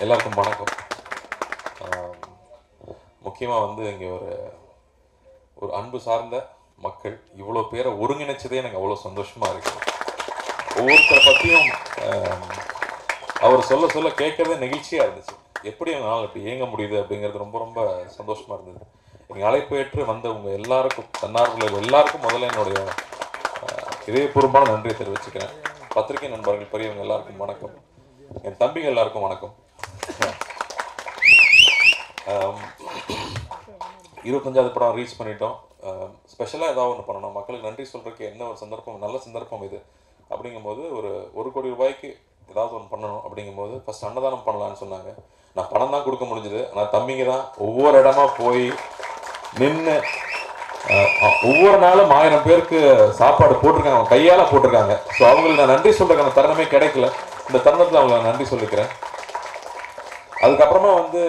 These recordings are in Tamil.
எல்லாருக்கும் வணக்கம். முக்கியமாக வந்து இங்கே ஒரு அன்பு சார்ந்த மக்கள் இவ்வளோ பேரை ஒருங்கிணைச்சதே எனக்கு அவ்வளோ சந்தோஷமாக இருக்குது. ஒவ்வொருத்தரை பற்றியும் அவர் சொல்ல சொல்ல கேட்கறதே நெகிழ்ச்சியாக இருந்துச்சு. எப்படி என்னால் இப்படி இயங்க முடியுது அப்படிங்கிறது ரொம்ப ரொம்ப சந்தோஷமாக இருந்தது. எங்கள் அழைப்பு ஏற்று வந்தவங்க எல்லாருக்கும், தன்னார்வலர்கள் எல்லாருக்கும் முதல்ல என்னுடைய இதயபூர்வமான நன்றியை தெரிவிச்சுக்கிறேன். பத்திரிகை நண்பர்கள் பெரியவங்க எல்லாருக்கும் வணக்கம். என் தம்பிகள் எல்லாருக்கும் வணக்கம். 25வது படம் ரீச் பண்ணிட்டோம். ஸ்பெஷலாக ஏதாவது ஒன்று பண்ணணும், மக்களுக்கு நன்றி சொல்கிறதுக்கு என்ன ஒரு சந்தர்ப்பம், நல்ல சந்தர்ப்பம் இது. அப்படிங்கும்போது ஒரு கோடி ரூபாய்க்கு ஏதாவது ஒன்று பண்ணணும். அப்படிங்கும்போது ஃபஸ்ட் அன்னதானம் பண்ணலான்னு சொன்னாங்க. நான் பணம் தான் கொடுக்க முடிஞ்சுது. ஆனால் தம்பிங்க தான் ஒவ்வொரு இடமா போய் நின்று ஒவ்வொரு நாளும் 1000 பேருக்கு சாப்பாடு போட்டிருக்காங்க, அவங்க கையால் போட்டிருக்காங்க. ஸோ அவங்களுக்கு நான் நன்றி சொல்கிறதுக்கான தருணமே கிடைக்கல. இந்த தருணத்தில் அவங்களை நான் நன்றி சொல்லிக்கிறேன். அதுக்கப்புறமா வந்து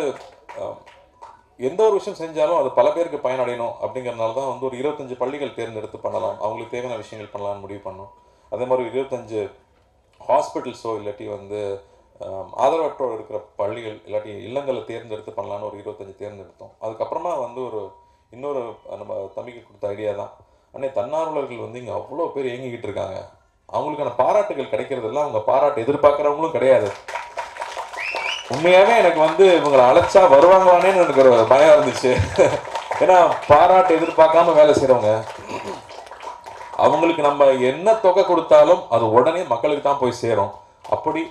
எந்த ஒரு விஷயம் செஞ்சாலும் அது பல பேருக்கு பயனடையணும் அப்படிங்கிறதுனால தான் வந்து ஒரு 25 பள்ளிகள் தேர்ந்தெடுத்து பண்ணலாம், அவங்களுக்கு தேவையான விஷயங்கள் பண்ணலாம்னு முடிவு பண்ணோம். அதே மாதிரி 25 ஹாஸ்பிட்டல்ஸோ இல்லாட்டி வந்து ஆதரவற்றோர் இருக்கிற பள்ளிகள் இல்லாட்டி இல்லங்களை தேர்ந்தெடுத்து பண்ணலான்னு ஒரு 25 தேர்ந்தெடுத்தோம். அதுக்கப்புறமா வந்து இன்னொரு நம்ம தம்பிக்கு கொடுத்த ஐடியா தான், அண்ணே தன்னார்வலர்கள் வந்து இங்கே அவ்வளோ பேர் இயங்கிக்கிட்டு இருக்காங்க, அவங்களுக்கான பாராட்டுகள் கிடைக்கிறதெல்லாம் அவங்க பாராட்டு எதிர்பார்க்குறவங்களும் கிடையாது. உண்மையாகவே எனக்கு வந்து இவங்களை அழைச்சா வருவாங்களானேன்னு எனக்கு ஒரு பயம் இருந்துச்சு. ஏன்னா பாராட்டு எதிர்பார்க்காம வேலை செய்கிறவங்க, அவங்களுக்கு நம்ம என்ன தொகை கொடுத்தாலும் அது உடனே மக்களுக்கு தான் போய் சேரும். அப்படி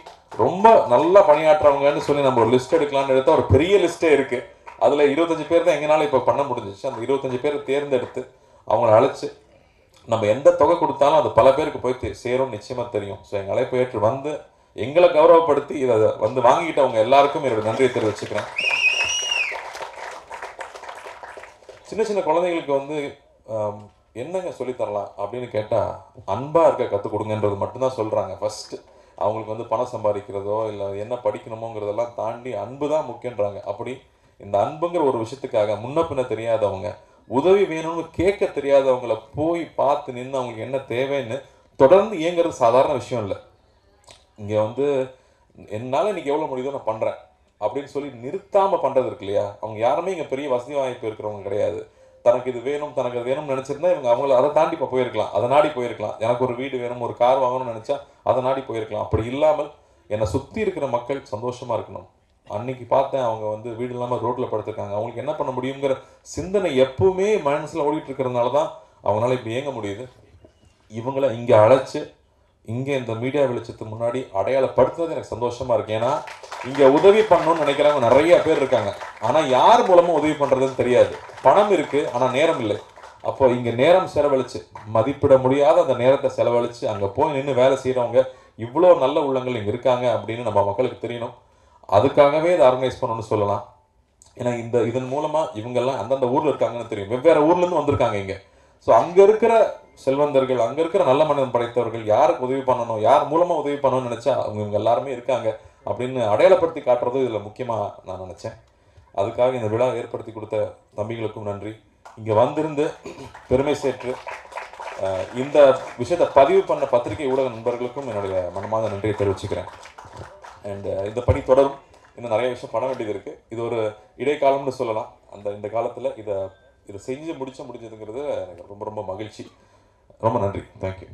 ரொம்ப நல்லா பணியாற்றுறவங்கன்னு சொல்லி நம்ம ஒரு லிஸ்ட் எடுக்கலாம்னு எடுத்தால் ஒரு பெரிய லிஸ்ட்டே இருக்குது. அதில் 25 பேர் தான் எங்களால் இப்போ பண்ண முடிஞ்சிச்சு. அந்த 25 பேரை தேர்ந்தெடுத்து அவங்கள அழைச்சி நம்ம எந்த தொகை கொடுத்தாலும் அது பல பேருக்கு போய் சேரும், நிச்சயமாக தெரியும். ஸோ எங்கள் அழைப்பு ஏற்று வந்து எங்களை கௌரவப்படுத்தி இதை வந்து வாங்கிக்கிட்டவங்க எல்லாருக்கும் என்னோட நன்றியை தெரிவிச்சுக்கிறேன். சின்ன சின்ன குழந்தைங்களுக்கு வந்து என்னங்க சொல்லித்தரலாம் அப்படின்னு கேட்டால் அன்பாக இருக்க கற்றுக் கொடுங்கன்றது மட்டும்தான் சொல்கிறாங்க. ஃபஸ்ட்டு அவங்களுக்கு வந்து பணம் சம்பாதிக்கிறதோ இல்லை என்ன படிக்கணுமோங்கிறதெல்லாம் தாண்டி அன்பு தான் முக்கியன்றாங்க. அப்படி இந்த அன்புங்கிற ஒரு விஷயத்துக்காக முன்ன பின்ன தெரியாதவங்க, உதவி வேணும்னு கேட்க தெரியாதவங்களை போய் பார்த்து நின்று அவங்களுக்கு என்ன தேவைன்னு தொடர்ந்து இயங்குறது சாதாரண விஷயம் இல்லை. இங்கே வந்து என்னால் இன்றைக்கி எவ்வளோ முடியுதோ நான் பண்ணுறேன் அப்படின்னு சொல்லி நிறுத்தாமல் பண்ணுறது இருக்கு இல்லையா, அவங்க யாருமே இங்கே பெரிய வசதி வாய்ப்பு இருக்கிறவங்க கிடையாது. தனக்கு இது வேணும், தனக்கு அது வேணும்னு நினச்சிருந்தா இவங்க அவங்கள அதை தாண்டி இப்போ போயிருக்கலாம், அதை நாடி போயிருக்கலாம். எனக்கு ஒரு வீடு வேணும், ஒரு கார் வாங்கணும்னு நினச்சா அதை நாடி போயிருக்கலாம். அப்படி இல்லாமல் என்னை சுற்றி இருக்கிற மக்கள் சந்தோஷமாக இருக்கணும். அன்னைக்கு பார்த்தேன், அவங்க வந்து வீடு இல்லாமல் ரோட்டில் படுத்துருக்காங்க, அவங்களுக்கு என்ன பண்ண முடியுங்கிற சிந்தனை எப்பவுமே மனசில் ஓடிட்டு இருக்கிறதுனால தான் அவங்களால இப்படி இயங்க முடியுது. இவங்கள இங்கே அழைச்சி இங்கே இந்த மீடியா வெளிச்சத்துக்கு முன்னாடி அடையாளப்படுத்துறது எனக்கு சந்தோஷமாக இருக்குது. ஏன்னா இங்கே உதவி பண்ணணும்னு நினைக்கிறவங்க நிறைய பேர் இருக்காங்க, ஆனால் யார் மூலமாக உதவி பண்ணுறதுன்னு தெரியாது. பணம் இருக்குது ஆனால் நேரம் இல்லை. அப்போ இங்கே நேரம் செலவழித்து மதிப்பிட முடியாத அந்த நேரத்தை செலவழித்து அங்கே போய் நின்று வேலை செய்கிறவங்க இவ்வளோ நல்ல உள்ளங்கள் இங்கே இருக்காங்க அப்படின்னு நம்ம மக்களுக்கு தெரியணும். அதுக்காகவே இதை ஆர்கனைஸ் பண்ணணும்னு சொல்லலாம். ஏன்னா இதன் மூலமாக இவங்கெல்லாம் அந்தந்த ஊரில் இருக்காங்கன்னு தெரியும், வெவ்வேறு ஊர்லேருந்து வந்திருக்காங்க இங்கே. ஸோ அங்கே இருக்கிற செல்வந்தர்கள், அங்கே இருக்கிற நல்ல மனிதன் படைத்தவர்கள் யாருக்கு உதவி பண்ணணும், யார் மூலமாக உதவி பண்ணணும்னு நினச்சா இவங்க எல்லாருமே இருக்காங்க அப்படின்னு அடையாளப்படுத்தி காட்டுறது இதில் முக்கியமாக நான் நினச்சேன். அதுக்காக இந்த விழா ஏற்படுத்தி கொடுத்த தம்பிகளுக்கும் நன்றி. இங்கே வந்திருந்து பெருமை சேர்த்து இந்த விஷயத்தை பதிவு பண்ண பத்திரிகை ஊடக நண்பர்களுக்கும் என்னுடைய மனமார்ந்த நன்றியை தெரிவிச்சுக்கிறேன். அண்ட் இந்த பணி தொடரும். இன்னும் நிறைய விஷயம் பண்ண வேண்டியது இருக்குது. இது ஒரு இடைக்காலம்னு சொல்லலாம். இந்த காலத்தில் இதை செஞ்சு முடிச்சதுங்கிறது எனக்கு ரொம்ப ரொம்ப மகிழ்ச்சி. ரொம்ப நன்றி. தேங்க்யூ.